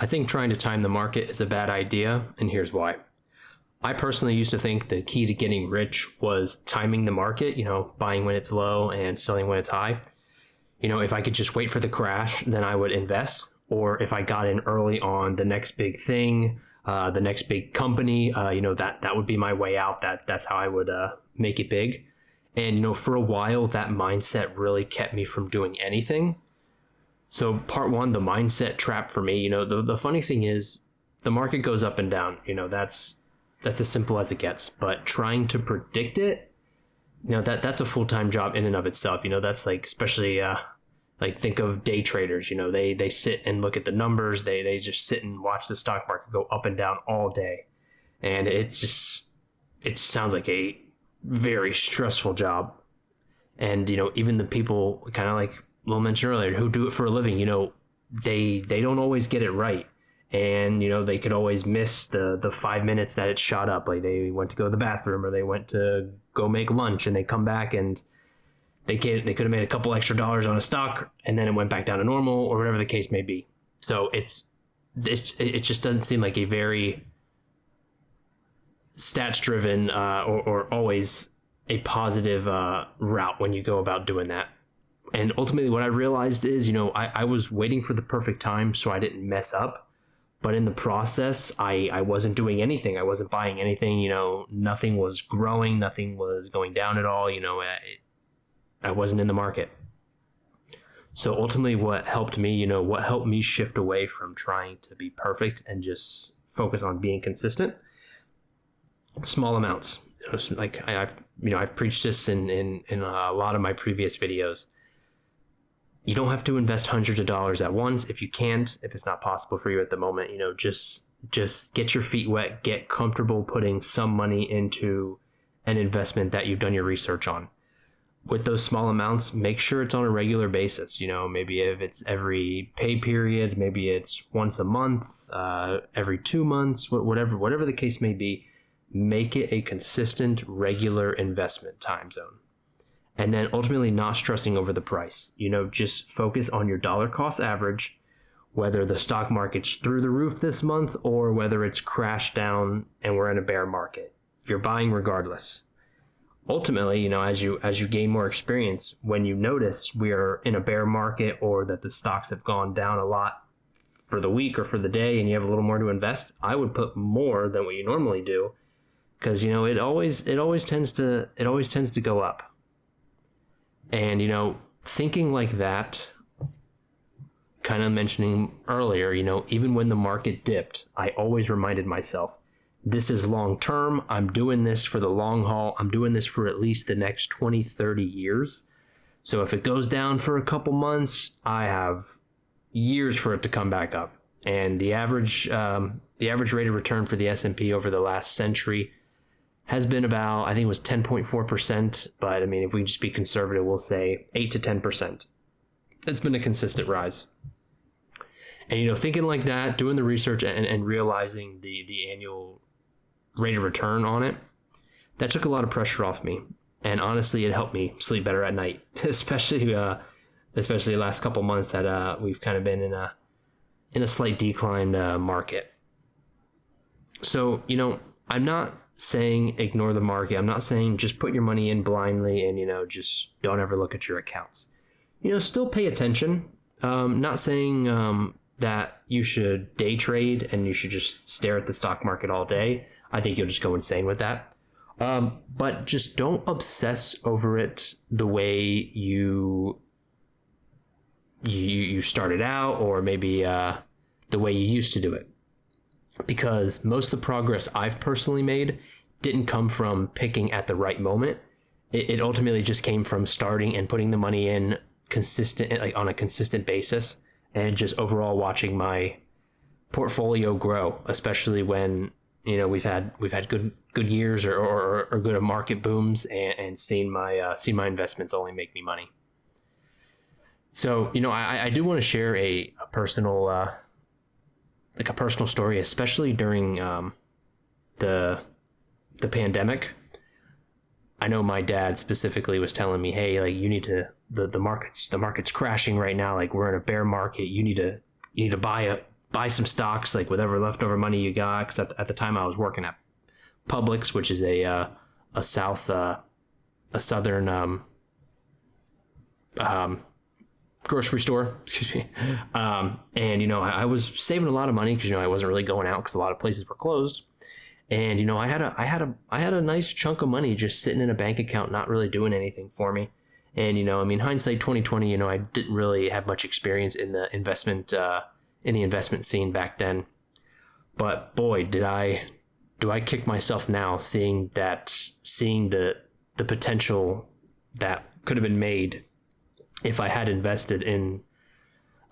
I think trying to time the market is a bad idea, and here's why. I personally used to think the key to getting rich was timing the market, buying when it's low and selling when it's high. If I could just wait for the crash, then I would invest. Or if I got in early on the next big thing, the next big company, that would be my way out. That's how I would make it big. And, for a while, that mindset really kept me from doing anything. So part one, the mindset trap for me, the funny thing is the market goes up and down, that's as simple as it gets, but trying to predict it, that's a full-time job in and of itself. That's like, especially, like think of day traders, they sit and look at the numbers. They just sit and watch the stock market go up and down all day. And it sounds like a very stressful job. And, even the people kind of like Will mentioned earlier, who do it for a living, they don't always get it right. And, they could always miss the 5 minutes that it shot up. Like they went to go to the bathroom or they went to go make lunch and they come back and they could have made a couple extra dollars on a stock and then it went back down to normal or whatever the case may be. So it just doesn't seem like a very stats driven or always a positive route when you go about doing that. And ultimately what I realized is, I was waiting for the perfect time so I didn't mess up. But in the process, I wasn't doing anything. I wasn't buying anything, nothing was growing, nothing was going down at all. I wasn't in the market. So ultimately what helped me shift away from trying to be perfect and just focus on being consistent, small amounts. Like I've preached this in a lot of my previous videos. You don't have to invest hundreds of dollars at once. If you can't, if it's not possible for you at the moment, just get your feet wet, get comfortable putting some money into an investment that you've done your research on. With those small amounts, make sure it's on a regular basis. Maybe if it's every pay period, maybe it's once a month, every 2 months, whatever the case may be, make it a consistent, regular investment time zone. And then ultimately not stressing over the price. Just focus on your dollar cost average, whether the stock market's through the roof this month or whether it's crashed down and we're in a bear market. You're buying regardless. Ultimately, as you gain more experience, when you notice we are in a bear market or that the stocks have gone down a lot for the week or for the day and you have a little more to invest, I would put more than what you normally do because it always tends to go up. And, thinking like that, kind of mentioning earlier, even when the market dipped, I always reminded myself, this is long term. I'm doing this for the long haul. I'm doing this for at least the next 20, 30 years. So if it goes down for a couple months, I have years for it to come back up. And the average rate of return for the S&P over the last century has been about, I think it was 10.4%, but if we just be conservative, we'll say 8 to 10%. It's been a consistent rise. And, thinking like that, doing the research and realizing the annual rate of return on it, that took a lot of pressure off me. And honestly, it helped me sleep better at night, especially the last couple months that we've kind of been in a slight decline market. So, I'm not saying ignore the market. I'm not saying just put your money in blindly and, just don't ever look at your accounts. Still pay attention. Not saying that you should day trade and you should just stare at the stock market all day. I think you'll just go insane with that. But just don't obsess over it the way you started out or maybe the way you used to do it. Because most of the progress I've personally made didn't come from picking at the right moment. It ultimately just came from starting and putting the money in on a consistent basis and just overall watching my portfolio grow, especially when we've had good years or good market booms and seen my investments only make me money. So I do want to share a personal story, especially during the pandemic. I know my dad specifically was telling me, hey, like you need to, the market's crashing right now. Like we're in a bear market. You need to buy buy some stocks, like whatever leftover money you got. Because at the time I was working at Publix, which is a southern grocery store, excuse me. And I was saving a lot of money because I wasn't really going out because a lot of places were closed. And I had a nice chunk of money just sitting in a bank account, not really doing anything for me. And hindsight 2020, I didn't really have much experience in the investment scene back then. But boy, do I kick myself now seeing the potential that could have been made if I had invested in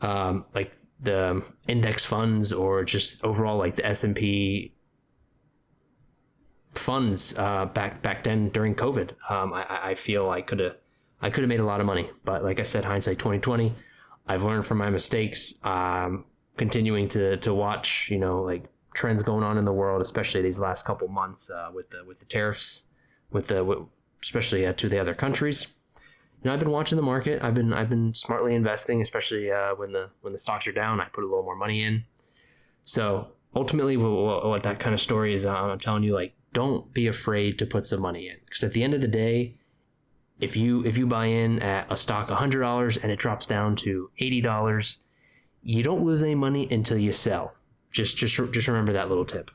like the index funds or just overall like the S&P funds back then during COVID. I feel I could have made a lot of money, but like I said, hindsight 2020. I've learned from my mistakes. Continuing to watch like trends going on in the world, especially these last couple months with the tariffs, especially to the other countries. I've been watching the market. I've been smartly investing, especially when the stocks are down. I put a little more money in. So ultimately, what that kind of story is, I'm telling you, like, don't be afraid to put some money in, because at the end of the day, if you buy in at a stock $100 and it drops down to $80, you don't lose any money until you sell. Just remember that little tip.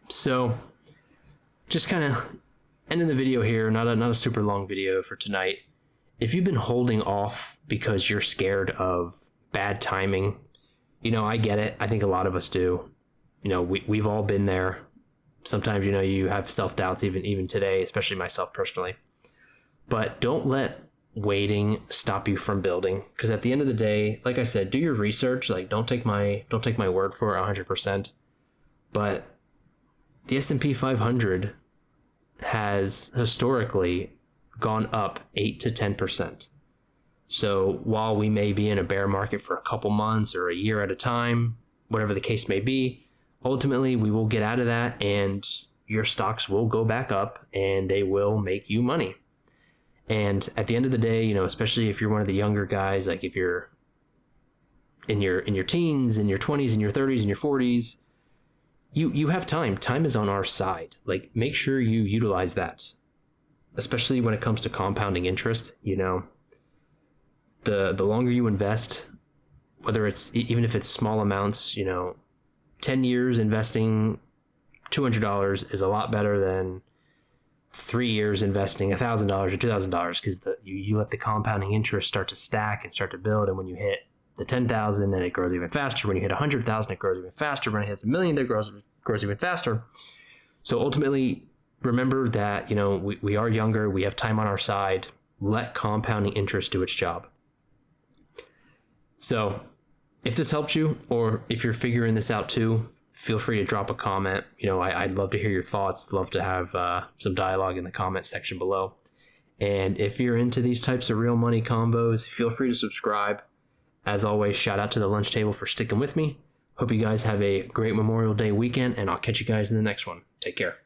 So, just kind of ending the video here, not a super long video for tonight. If you've been holding off because you're scared of bad timing, I get it. I think a lot of us do. We've all been there. Sometimes, you have self-doubts even today, especially myself personally. But don't let waiting stop you from building, because at the end of the day, like I said, do your research. Like, don't take my word for it 100%. But the S&P 500 has historically gone up 8 to 10%. So while we may be in a bear market for a couple months or a year at a time, whatever the case may be, ultimately we will get out of that and your stocks will go back up and they will make you money. And at the end of the day, especially if you're one of the younger guys, like if you're in your teens, in your 20s, in your 30s, in your 40s, you have time. Time is on our side. Like, make sure you utilize that, especially when it comes to compounding interest. The longer you invest, whether it's even if it's small amounts, 10 years investing $200 is a lot better than 3 years investing $1,000 or $2,000, because you let the compounding interest start to stack and start to build. And when you hit the 10,000, then it grows even faster. When you hit 100,000, it grows even faster. When it hits $1 million, it grows even faster. So ultimately, remember that we are younger. We have time on our side. Let compounding interest do its job. So if this helps you, or if you're figuring this out too, feel free to drop a comment. I'd love to hear your thoughts. Love to have some dialogue in the comment section below. And if you're into these types of real money combos, feel free to subscribe. As always, shout out to the lunch table for sticking with me. Hope you guys have a great Memorial Day weekend, and I'll catch you guys in the next one. Take care.